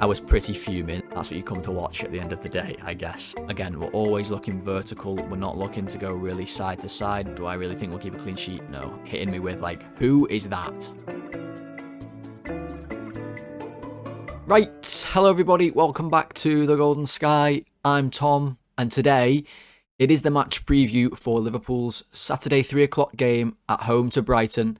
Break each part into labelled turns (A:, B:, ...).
A: I was pretty fuming. That's what you come to watch at the end of the day, I guess. Again, we're always looking vertical. We're not looking to go really side to side. Do I really think we'll keep a clean sheet? No. Hitting me with, like, who is that? Right. Hello, everybody. Welcome back to The Golden Sky. I'm Tom, and today it is the match preview for Liverpool's Saturday 3 o'clock game at home to Brighton.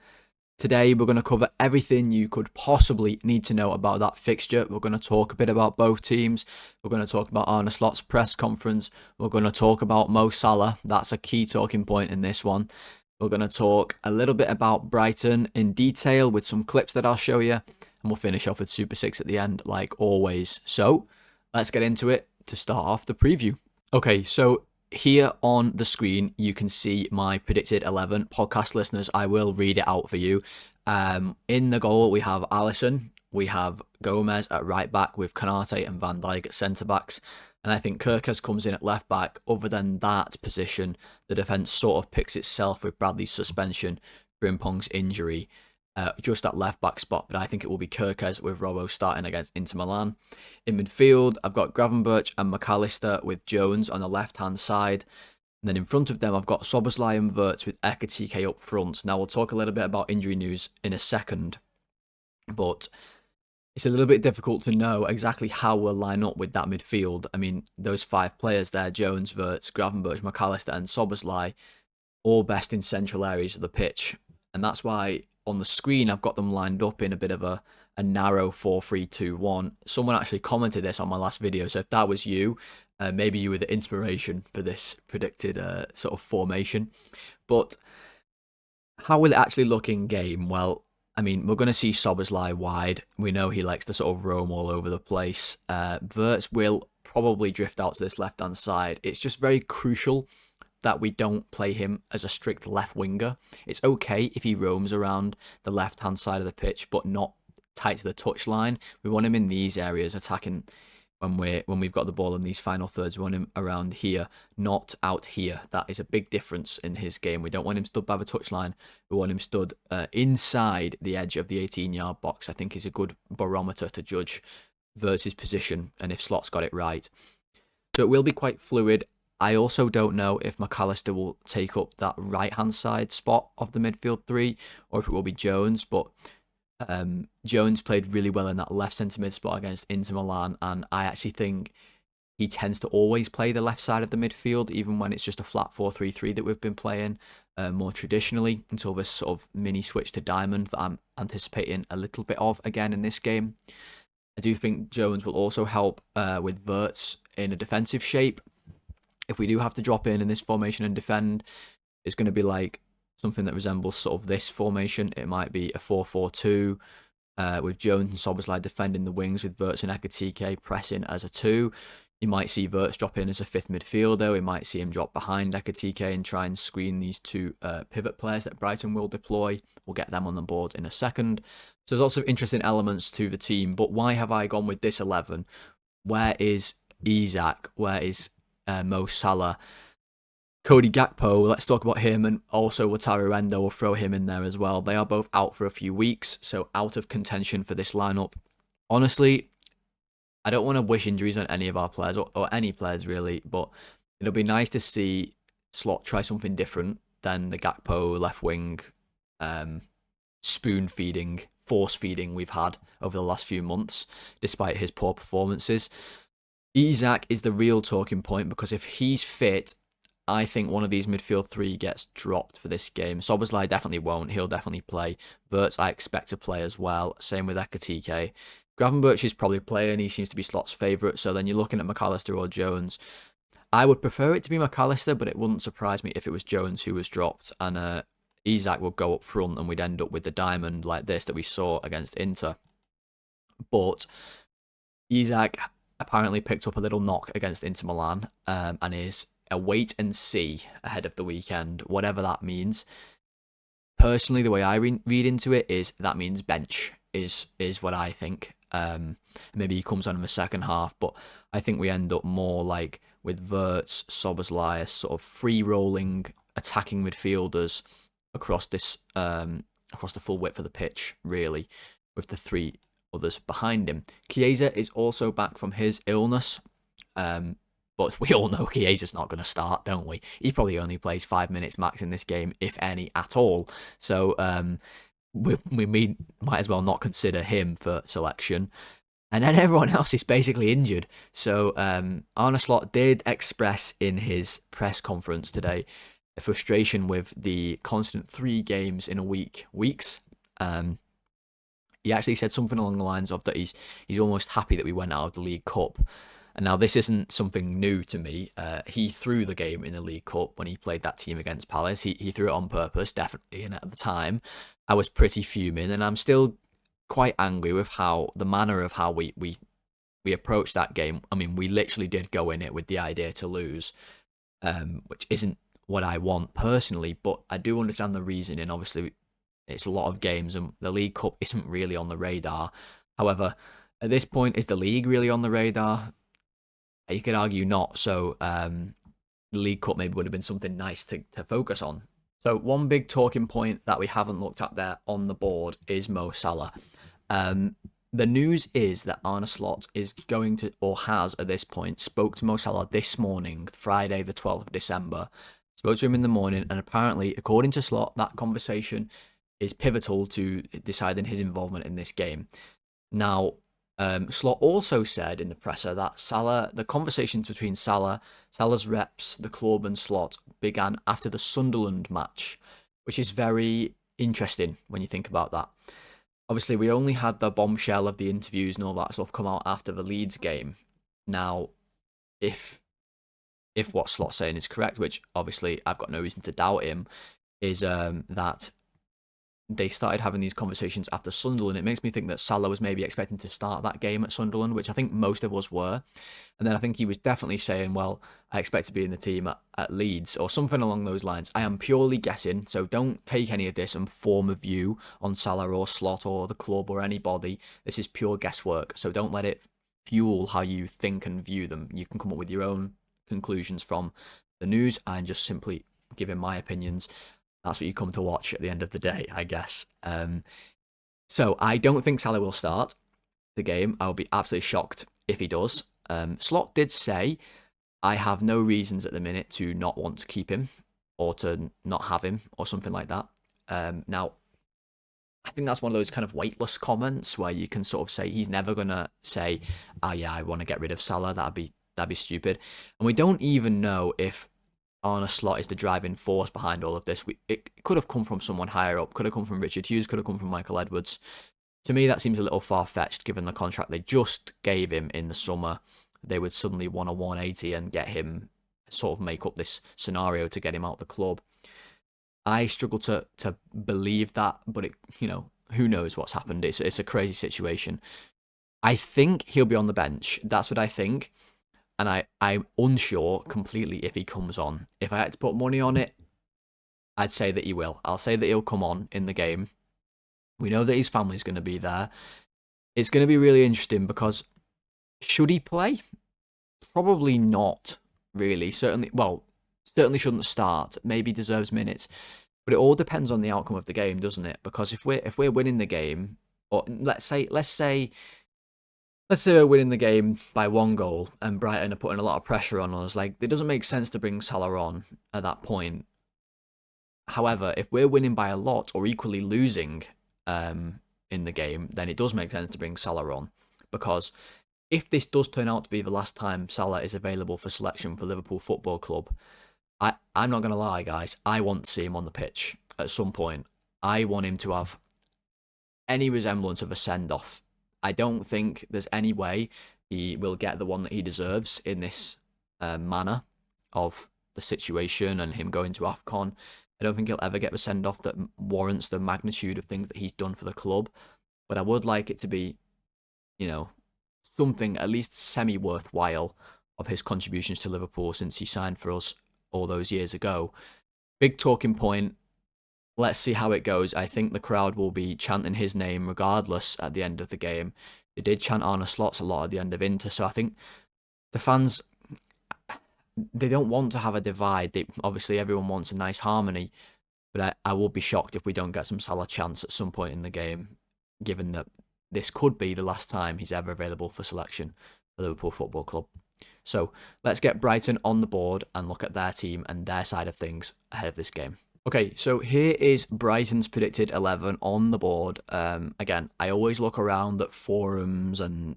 A: Today, we're going to cover everything you could possibly need to know about that fixture. We're going to talk a bit about both teams. We're going to talk about Arne Slot's press conference. We're going to talk about Mo Salah. That's a key talking point in this one. We're going to talk a little bit about Brighton in detail with some clips that I'll show you. And we'll finish off with Super 6 at the end, like always. So, let's get into it to start off the preview. Okay, so here on the screen, you can see my predicted 11. Podcast listeners, I will read it out for you. In the goal, we have Alisson. We have Gomez at right back with Konate and Van Dijk at centre backs. And I think Kirkes comes in at left back. Other than that position, the defence sort of picks itself with Bradley's suspension, Frimpong's injury, just at left back spot. But I think it will be Kirkes with Robbo starting against Inter Milan. In midfield, I've got Gravenberch and McAllister with Jones on the left-hand side. And then in front of them, I've got Szoboszlai and Wirtz with Ekitike up front. Now, we'll talk a little bit about injury news in a second. But it's a little bit difficult to know exactly how we'll line up with that midfield. I mean, those 5 players there, Jones, Wirtz, Gravenberch, McAllister and Szoboszlai, all best in central areas of the pitch. And that's why on the screen, I've got them lined up in a bit of a narrow 4-3-2-1. Someone actually commented this on my last video. So if that was you, maybe you were the inspiration for this predicted sort of formation. But how will it actually look in game? Well, I mean, we're going to see Szoboszlai wide. We know he likes to sort of roam all over the place. Wirtz will probably drift out to this left-hand side. It's just very crucial that we don't play him as a strict left winger. It's okay if he roams around the left-hand side of the pitch, but not tight to the touchline. We want him in these areas attacking when we've got the ball in these final thirds. We want him around here, not out here. That is a big difference in his game. We don't want him stood by the touchline. We want him stood inside the edge of the 18-yard box. I think is a good barometer to judge Wirtz's position and if Slot's got it right. So it will be quite fluid. I also don't know if McAllister will take up that right-hand side spot of the midfield 3 or if it will be Jones, but Jones played really well in that left centre mid spot against Inter Milan, and I actually think he tends to always play the left side of the midfield, even when it's just a flat 4-3-3 that we've been playing more traditionally, until this sort of mini switch to diamond that I'm anticipating a little bit of again in this game. I do think Jones will also help with Wirtz in a defensive shape. If we do have to drop in this formation and defend, it's going to be like something that resembles sort of this formation. It might be a 4-4-2 with Jones and Szoboszlai defending the wings with Wirtz and Ekitike pressing as a 2. You might see Wirtz drop in as a 5th midfielder. We might see him drop behind Ekitike and try and screen these 2 pivot players that Brighton will deploy. We'll get them on the board in a second. So there's lots of interesting elements to the team. But why have I gone with this 11? Where is Isak? Where is Mo Salah? Cody Gakpo, let's talk about him, and also Wataru Endo, will throw him in there as well. They are both out for a few weeks, so out of contention for this lineup. Honestly, I don't want to wish injuries on any of our players, or any players really, but it'll be nice to see Slot try something different than the Gakpo left wing spoon feeding, force feeding we've had over the last few months, despite his poor performances. Isak is the real talking point, because if he's fit, I think one of these midfield 3 gets dropped for this game. Szoboszlai definitely won't. He'll definitely play. Wirtz, I expect to play as well. Same with Ekitike. Gravenberch is probably playing. He seems to be Slot's favourite. So then you're looking at McAllister or Jones. I would prefer it to be McAllister, but it wouldn't surprise me if it was Jones who was dropped. And Isak will go up front and we'd end up with the diamond like this that we saw against Inter. But Isak apparently picked up a little knock against Inter Milan and is a wait and see ahead of the weekend, whatever that means. Personally, the way I read into it is that means bench is what I think. Maybe he comes on in the second half, but I think we end up more like with Wirtz, Szoboszlai, sort of free-rolling, attacking midfielders across this across the full width of the pitch, really, with the 3 others behind him. Chiesa is also back from his illness, but we all know Chiesa's not going to start, don't we? He probably only plays 5 minutes max in this game, if any at all. So we might as well not consider him for selection. And then everyone else is basically injured. So Arne Slot did express in his press conference today a frustration with the constant 3 games in a weeks. He actually said something along the lines of that he's almost happy that we went out of the League Cup. And now this isn't something new to me. He threw the game in the League Cup when he played that team against Palace. He threw it on purpose, definitely. And at the time, I was pretty fuming, and I'm still quite angry with the manner of how we approached that game. I mean, we literally did go in it with the idea to lose, which isn't what I want personally, but I do understand the reasoning. Obviously, it's a lot of games, and the League Cup isn't really on the radar. However, at this point, is the league really on the radar? You could argue not. So the League Cup maybe would have been something nice to focus on. So one big talking point that we haven't looked at there on the board is Mo Salah. The news is that Arne Slot is going to, or has at this point, spoke to Mo Salah this morning, Friday the 12th of December. Spoke to him in the morning, and apparently, according to Slot, that conversation is pivotal to deciding his involvement in this game. Now, Slot also said in the presser that the conversations between Salah's reps, the club and Slot began after the Sunderland match, which is very interesting when you think about that. Obviously, we only had the bombshell of the interviews and all that stuff come out after the Leeds game. Now, if what Slot's saying is correct, which obviously I've got no reason to doubt him, is that they started having these conversations after Sunderland. It makes me think that Salah was maybe expecting to start that game at Sunderland, which I think most of us were. And then I think he was definitely saying, well, I expect to be in the team at Leeds, or something along those lines. I am purely guessing, so don't take any of this and form a view on Salah or Slot or the club or anybody. This is pure guesswork, so don't let it fuel how you think and view them. You can come up with your own conclusions from the news and just simply giving my opinions. That's what you come to watch at the end of the day, I guess. So I don't think Salah will start the game. I will be absolutely shocked if he does. Slot did say, I have no reasons at the minute to not want to keep him or to not have him or something like that. Now, I think that's one of those kind of weightless comments where you can sort of say he's never going to say, oh yeah, I want to get rid of Salah. That'd be stupid. And we don't even know if Arne Slot is the driving force behind all of this. It could have come from someone higher up, could have come from Richard Hughes, could have come from Michael Edwards. To me, that seems a little far-fetched given the contract they just gave him in the summer. They would suddenly want a 180 and get him, sort of make up this scenario to get him out of the club. I struggle to believe that, but who knows what's happened. It's a crazy situation. I think he'll be on the bench. That's what I think. And I'm unsure completely if he comes on. If I had to put money on it, I'd say that he will. I'll say that he'll come on in the game. We know that his family's going to be there. It's going to be really interesting because should he play? Probably not, really. Certainly shouldn't start. Maybe deserves minutes. But it all depends on the outcome of the game, doesn't it? Because if we're winning the game, or let's say we're winning the game by 1 goal and Brighton are putting a lot of pressure on us, like, it doesn't make sense to bring Salah on at that point. However, if we're winning by a lot or equally losing in the game, then it does make sense to bring Salah on. Because if this does turn out to be the last time Salah is available for selection for Liverpool Football Club, I'm not going to lie, guys, I want to see him on the pitch at some point. I want him to have any resemblance of a send-off. I don't think there's any way he will get the one that he deserves in this manner of the situation and him going to AFCON. I don't think he'll ever get the send-off that warrants the magnitude of things that he's done for the club. But I would like it to be, something at least semi-worthwhile of his contributions to Liverpool since he signed for us all those years ago. Big talking point. Let's see how it goes. I think the crowd will be chanting his name regardless at the end of the game. They did chant Arne Slot's a lot at the end of Inter, so I think the fans, they don't want to have a divide. Obviously, everyone wants a nice harmony, but I will be shocked if we don't get some Salah chants at some point in the game, given that this could be the last time he's ever available for selection for Liverpool Football Club. So let's get Brighton on the board and look at their team and their side of things ahead of this game. Okay, so here is Brighton's predicted 11 on the board. Again, I always look around at forums and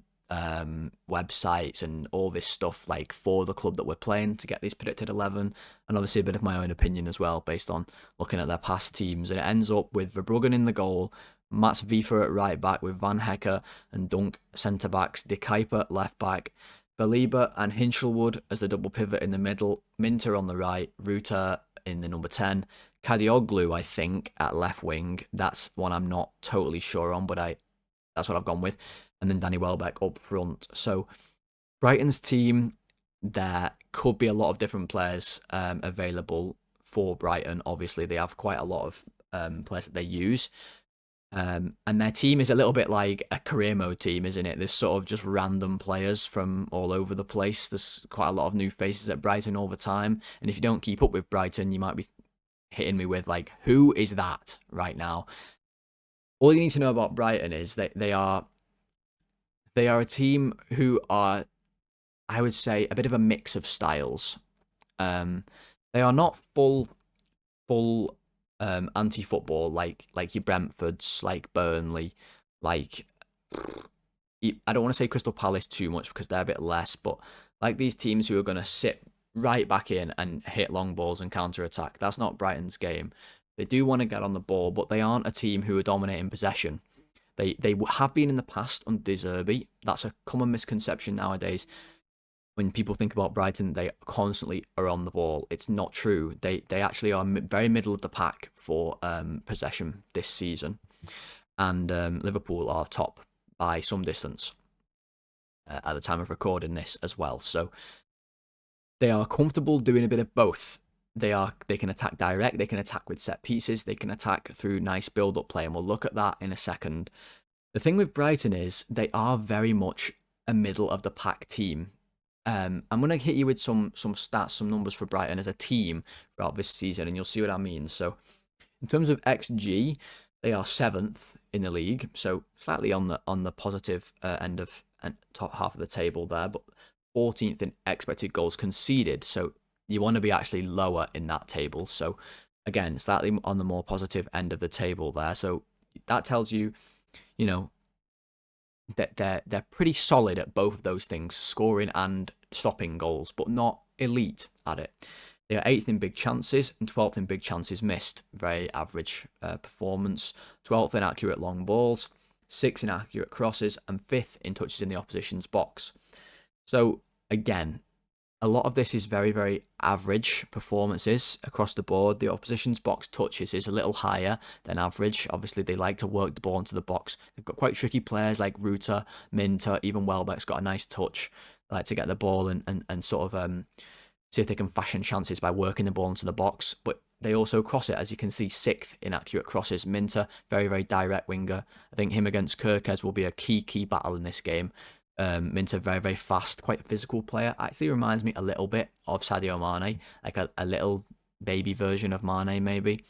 A: websites and all this stuff like for the club that we're playing to get these predicted 11, and obviously a bit of my own opinion as well based on looking at their past teams. And it ends up with Verbruggen in the goal, Mats Vifer at right back with Van Hecke and Dunk centre backs, De Kuyper at left back, Baliba and Hinchelwood as the double pivot in the middle, Minter on the right, Ruta in the number 10, Kadioglu, I think, at left wing. That's one I'm not totally sure on, but that's what I've gone with. And then Danny Welbeck up front. So Brighton's team, there could be a lot of different players available for Brighton. Obviously, they have quite a lot of players that they use. And their team is a little bit like a career mode team, isn't it? There's sort of just random players from all over the place. There's quite a lot of new faces at Brighton all the time. And if you don't keep up with Brighton, you might be hitting me with, like, who is that right now? All you need to know about Brighton is that they are a team who are, I would say, a bit of a mix of styles. They are not full anti-football like your Brentfords, like Burnley, like, I don't want to say Crystal Palace too much because they're a bit less, but like these teams who are going to sit right back in and hit long balls and counter-attack. That's not Brighton's game. They do want to get on the ball, but they aren't a team who are dominating possession. They have been in the past under De Zerbi. That's a common misconception nowadays. When people think about Brighton, they constantly are on the ball. It's not true. They actually are very middle of the pack for possession this season. And Liverpool are top by some distance at the time of recording this as well. So they are comfortable doing a bit of both. They can attack direct, they can attack with set pieces, they can attack through nice build-up play, and we'll look at that in a second. The thing with Brighton is they are very much a middle-of-the-pack team. I'm going to hit you with some stats, some numbers for Brighton as a team throughout this season, and you'll see what I mean. So in terms of XG, they are 7th in the league, so slightly on the positive end of top half of the table there, but 14th in expected goals conceded, so you want to be actually lower in that table. So again, slightly on the more positive end of the table there. So that tells you, that they're pretty solid at both of those things, scoring and stopping goals, but not elite at it. They are 8th in big chances and 12th in big chances missed. Very average performance. 12th in accurate long balls, 6th in accurate crosses, and 5th in touches in the opposition's box. So again, a lot of this is very, very average performances across the board. The opposition's box touches is a little higher than average. Obviously, they like to work the ball into the box. They've got quite tricky players like Ruta, Minter, even Welbeck's got a nice touch. They like to get the ball and sort of see if they can fashion chances by working the ball into the box. But they also cross it, as you can see, 6th in accurate crosses. Minter, very, very direct winger. I think him against Kirkes will be a key battle in this game. Minter, very, very fast, quite a physical player. Actually reminds me a little bit of Sadio Mane, like a little baby version of Mane maybe,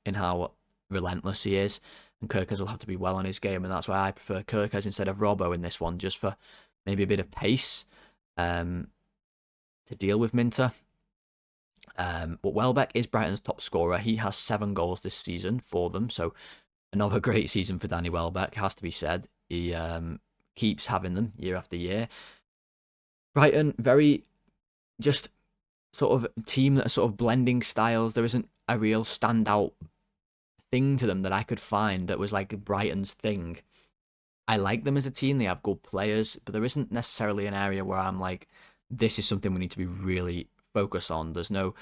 A: in how relentless he is. And Kirkes will have to be well on his game, and that's why I prefer Kirkes instead of Robbo in this one, just for maybe a bit of pace to deal with Minter. But Welbeck is Brighton's top scorer. He has 7 goals this season for them, so another great season for Danny Welbeck, has to be said. He keeps having them year after year. Brighton, very just sort of team that are sort of blending styles. There isn't a real standout thing to them that I could find that was like Brighton's thing. I like them as a team. They have good players, but there isn't necessarily an area where I'm like, this is something we need to be really focused on. There's no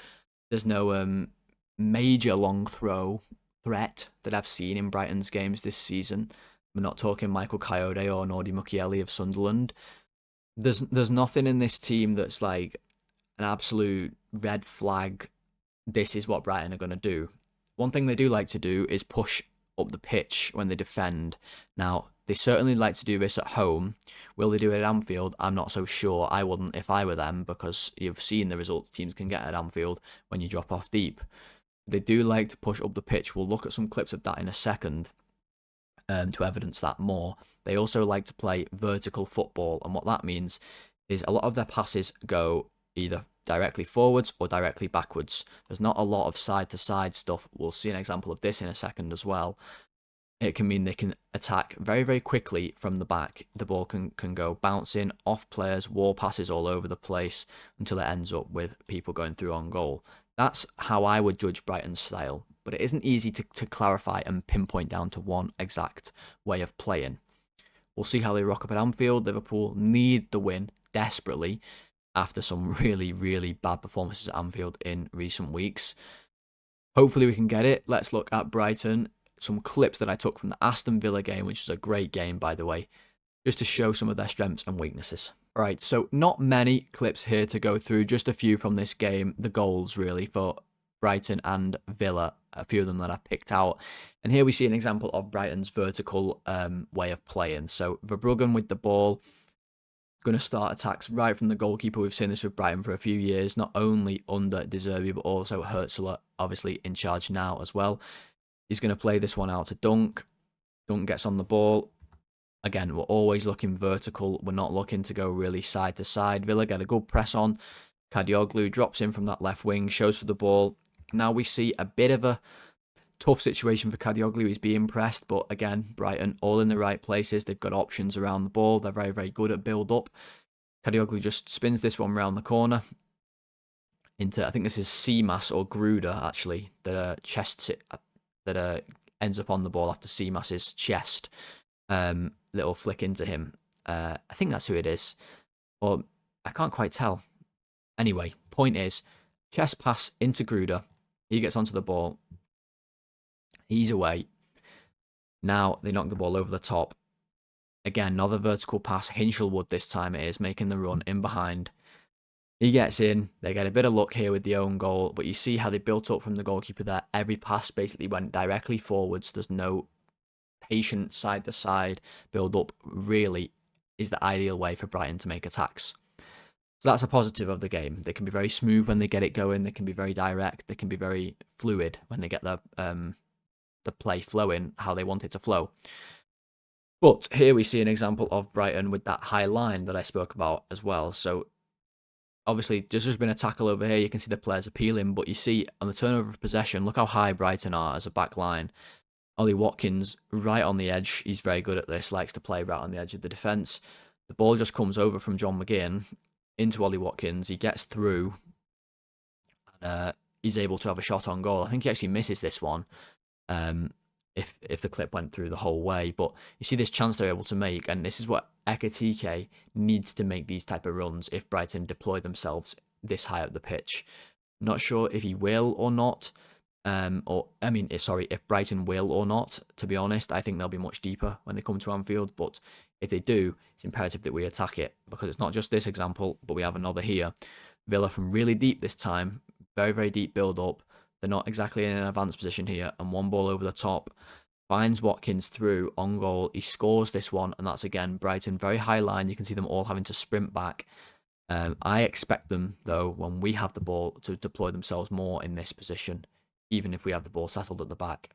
A: major long throw threat that I've seen in Brighton's games this season. We're not talking Michael Coyote or Nordi Mukiele of Sunderland. There's nothing in this team that's like an absolute red flag. This is what Brighton are going to do. One thing they do like to do is push up the pitch when they defend. Now, they certainly like to do this at home. Will they do it at Anfield? I'm not so sure. I wouldn't if I were them, because you've seen the results teams can get at Anfield when you drop off deep. They do like to push up the pitch. We'll look at some clips of that in a second. to evidence that more. They also like to play vertical football, and what that means is a lot of their passes go either directly forwards or directly backwards. There's not a lot of side-to-side stuff. We'll see an example of this in a second as well. It can mean they can attack very, very quickly from the back. The ball can go bouncing off players, wall passes all over the place until it ends up with people going through on goal. That's how I would judge Brighton's style, but it isn't easy to clarify and pinpoint down to one exact way of playing. We'll see how they rock up at Anfield. Liverpool need the win desperately after some really, really bad performances at Anfield in recent weeks. Hopefully we can get it. Let's look at Brighton. Some clips that I took from the Aston Villa game, which was a great game, by the way, just to show some of their strengths and weaknesses. All right, so not many clips here to go through, just a few from this game, the goals really for Brighton and Villa, a few of them that I picked out. And here we see an example of Brighton's vertical way of playing. So Verbruggen with the ball, going to start attacks right from the goalkeeper. We've seen this with Brighton for a few years, not only under De Zerbi, but also Hertzler, obviously in charge now as well. He's going to play this one out to Dunk. Dunk gets on the ball. Again, we're always looking vertical. We're not looking to go really side to side. Villa get a good press on. Kadioglu drops in from that left wing, shows for the ball. Now we see a bit of a tough situation for Kadioglu. He's being pressed, but again, Brighton all in the right places. They've got options around the ball. They're very, very good at build-up. Kadioglu just spins this one round the corner into, I think this is Seamas or Gruder, actually, that chests it. That ends up on the ball after Seamas's chest. Little flick into him. I think that's who it is. Or I can't quite tell. Anyway, point is, chest pass into Gruder. He gets onto the ball. He's away. Now they knock the ball over the top. Again, another vertical pass. Hinchelwood this time it is, making the run in behind. He gets in. They get a bit of luck here with the own goal, but you see how they built up from the goalkeeper there. Every pass basically went directly forwards. There's no patient side-to-side build-up. Really is the ideal way for Brighton to make attacks. So that's a positive of the game. They can be very smooth when they get it going. They can be very direct. They can be very fluid when they get the play flowing how they want it to flow. But here we see an example of Brighton with that high line that I spoke about as well. So obviously, there's just been a tackle over here. You can see the players appealing, but you see on the turnover of possession, look how high Brighton are as a back line. Ollie Watkins right on the edge. He's very good at this, likes to play right on the edge of the defence. The ball just comes over from John McGinn into Ollie Watkins. He gets through. And, he's able to have a shot on goal. I think he actually misses this one if the clip went through the whole way. But you see this chance they're able to make, and this is what Ekitike needs to make these type of runs if Brighton deploy themselves this high up the pitch. Not sure if he will or not. If Brighton will or not, to be honest. I think they'll be much deeper when they come to Anfield, but if they do, it's imperative that we attack it, because it's not just this example, but we have another here. Villa from really deep this time, very, very deep build-up. They're not exactly in an advanced position here, and one ball over the top. Finds Watkins through on goal. He scores this one, and that's again Brighton, very high line. You can see them all having to sprint back. I expect them, though, when we have the ball, to deploy themselves more in this position, even if we have the ball settled at the back.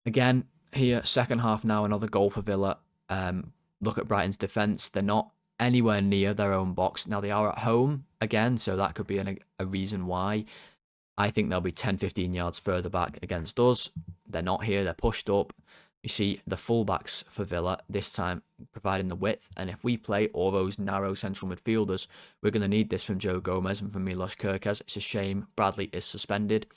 A: Again, here, second half now, another goal for Villa. Look at Brighton's defence. They're not anywhere near their own box. Now, they are at home again, so that could be a reason why. I think they'll be 10-15 yards further back against us. They're not here. They're pushed up. You see the fullbacks for Villa this time providing the width. And if we play all those narrow central midfielders, we're going to need this from Joe Gomez and from Milos Kerkez. It's a shame Bradley is suspended.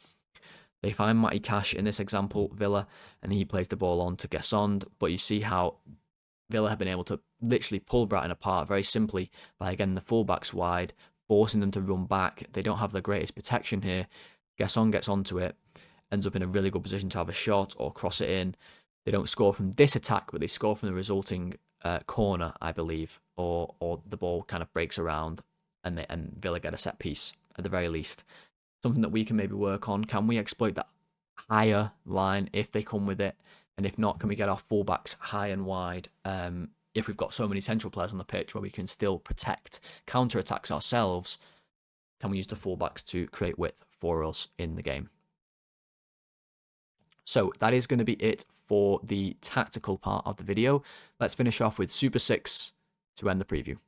A: They find Matty Cash in this example, Villa, and he plays the ball on to Gesond. But you see how Villa have been able to literally pull Brighton apart very simply by getting the fullbacks wide, forcing them to run back. They don't have the greatest protection here. Gesson gets onto it, ends up in a really good position to have a shot or cross it in. They don't score from this attack, but they score from the resulting corner, I believe, or the ball kind of breaks around and Villa get a set piece at the very least. Something that we can maybe work on. Can we exploit that higher line if they come with it? And if not, can we get our fullbacks high and wide? If we've got so many central players on the pitch where we can still protect counter-attacks ourselves, can we use the fullbacks to create width for us in the game? So that is going to be it for the tactical part of the video. Let's finish off with Super 6 to end the preview.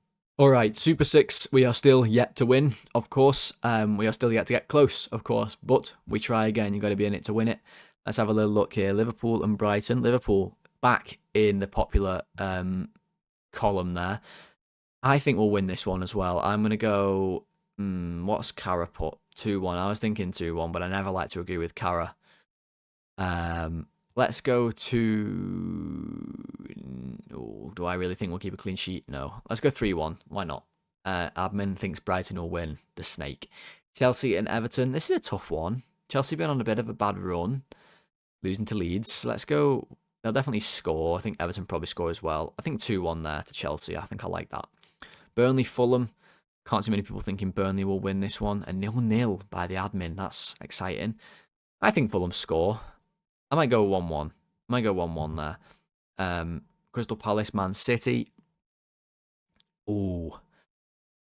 A: Alright, Super 6, we are still yet to win, of course. We are still yet to get close, of course. But we try again, you've got to be in it to win it. Let's have a little look here. Liverpool and Brighton. Liverpool back in the popular column there. I think we'll win this one as well. I'm going to go... what's Cara put? 2-1. I was thinking 2-1, but I never like to agree with Cara. Let's go to... Oh, do I really think we'll keep a clean sheet? No. Let's go 3-1. Why not? Admin thinks Brighton will win. The snake. Chelsea and Everton. This is a tough one. Chelsea been on a bit of a bad run. Losing to Leeds. Let's go... They'll definitely score. I think Everton probably score as well. I think 2-1 there to Chelsea. I think I like that. Burnley, Fulham. Can't see many people thinking Burnley will win this one. A 0-0 by the admin. That's exciting. I think Fulham score. I might go 1-1. I might go 1-1 there. Crystal Palace, Man City. Ooh.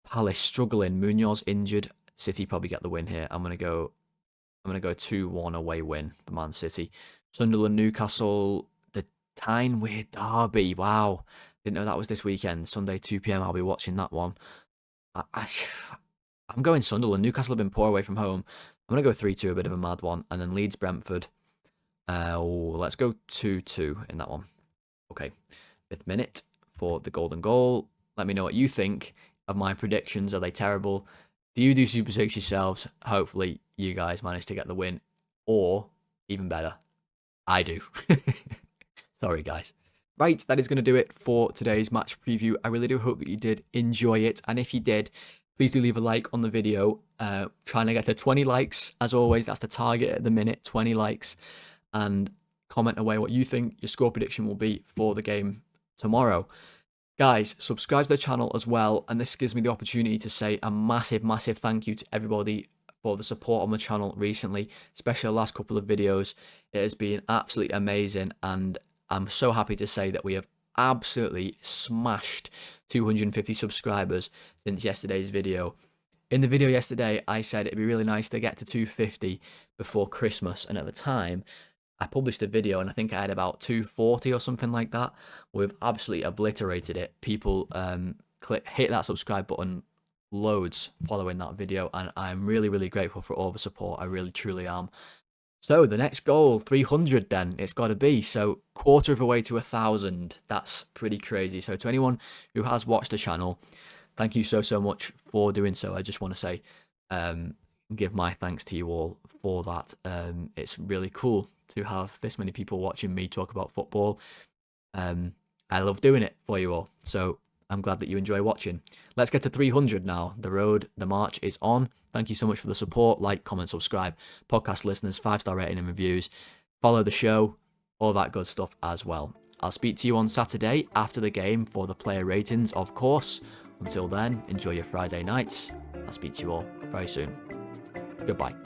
A: Palace struggling. Munoz injured. City probably get the win here. I'm gonna go 2-1 away win for Man City. Sunderland, Newcastle, the Tyne Weird Derby. Wow. Didn't know that was this weekend. Sunday, 2 PM. I'll be watching that one. I'm going Sunderland. Newcastle have been poor away from home. I'm going to go 3-2, a bit of a mad one. And then Leeds, Brentford. Let's go 2-2 in that one. Okay. 5th minute for the golden goal. Let me know what you think of my predictions. Are they terrible? Do you do Super 6 yourselves? Hopefully you guys manage to get the win. Or, even better, I do. Sorry, guys. Right, that is going to do it for today's match preview. I really do hope that you did enjoy it. And if you did, please do leave a like on the video. Trying to get to 20 likes. As always, that's the target at the minute, 20 likes. And comment away what you think your score prediction will be for the game tomorrow. Guys, subscribe to the channel as well. And this gives me the opportunity to say a massive, massive thank you to everybody for the support on the channel recently, especially the last couple of videos. It has been absolutely amazing, and I'm so happy to say that we have absolutely smashed 250 subscribers since yesterday's video. In the video yesterday, I said it'd be really nice to get to 250 before Christmas, and at the time, I published a video and I think I had about 240 or something like that. We've absolutely obliterated it. People hit that subscribe button loads following that video, and I'm really, really grateful for all the support. I really, truly am. So the next goal, 300 then, it's got to be. So quarter of the way to 1,000. That's pretty crazy. So to anyone who has watched the channel, thank you so, so much for doing so. I just want to say, give my thanks to you all for that. It's really cool to have this many people watching me talk about football. I love doing it for you all. So I'm glad that you enjoy watching. Let's get to 300 now. The march is on. Thank you so much for the support. Like, comment, subscribe. Podcast listeners, 5-star rating and reviews. Follow the show. All that good stuff as well. I'll speak to you on Saturday after the game for the player ratings, of course. Until then, enjoy your Friday nights. I'll speak to you all very soon. Goodbye.